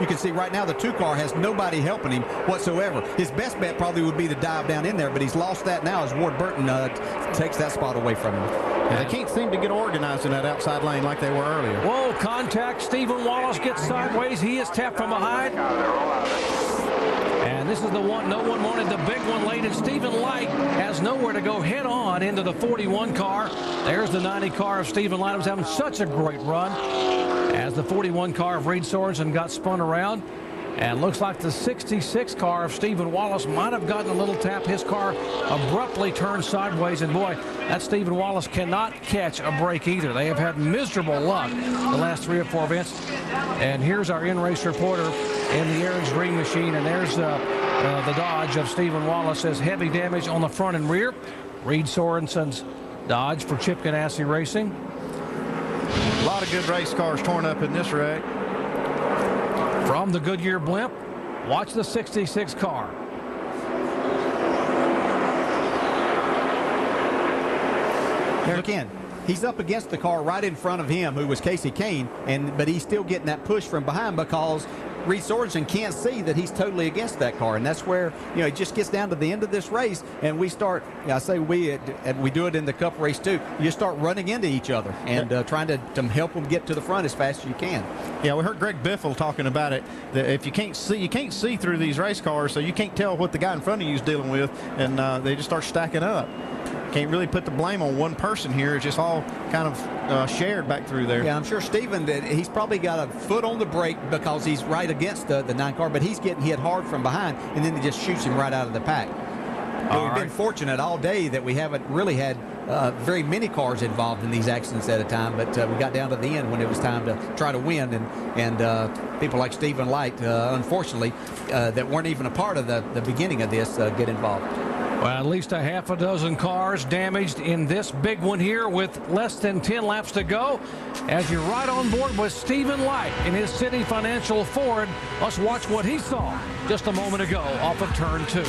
you can see right now the 2-car has nobody helping him whatsoever. His best bet probably would be to dive down in there, but he's lost that now as Ward Burton takes that spot away from him. Yeah, they can't seem to get organized in that outside lane like they were earlier. Whoa, contact. Stephen Wallace gets sideways. He is tapped from behind. And this is the one no one wanted, the big one late, and Stephen Light has nowhere to go head on into the 41 car. There's the 90 car of Stephen Light, who's having such a great run as the 41 car of Reed Sorensen got spun around. And looks like the 66 car of Stephen Wallace might have gotten a little tap. His car abruptly turned sideways, and boy, that Stephen Wallace cannot catch a break either. They have had miserable luck the last 3 or 4 events. And here's our in-race reporter in the Aaron's Green Machine, and there's the Dodge of Stephen Wallace. Says heavy damage on the front and rear. Reed Sorensen's Dodge for Chip Ganassi Racing. A lot of good race cars torn up in this wreck. From the Goodyear blimp, watch the 66 car. There again, he's up against the car right in front of him, who was Casey Kane, but he's still getting that push from behind because Reed Sorensen can't see that he's totally against that car, and that's where, you know, it just gets down to the end of this race, and we start, I say we do it in the Cup race too, you start running into each other and trying to help them get to the front as fast as you can. Yeah, we heard Greg Biffle talking about it, that if you can't see through these race cars, so you can't tell what the guy in front of you is dealing with, and they just start stacking up. Can't really put the blame on one person here. It's just all kind of shared back through there. Yeah, I'm sure Stephen, he's probably got a foot on the brake because he's right against the 9 car, but he's getting hit hard from behind, and then he just shoots him right out of the pack. We've been fortunate all day that we haven't really had very many cars involved in these accidents at a time, but we got down to the end when it was time to try to win, and people like Stephen Light, unfortunately, that weren't even a part of the beginning of this, get involved. Well, at least a half a dozen cars damaged in this big one here with less than 10 laps to go. As you're right on board with Stephen Light in his City Financial Ford, let's watch what he saw just a moment ago off of turn 2.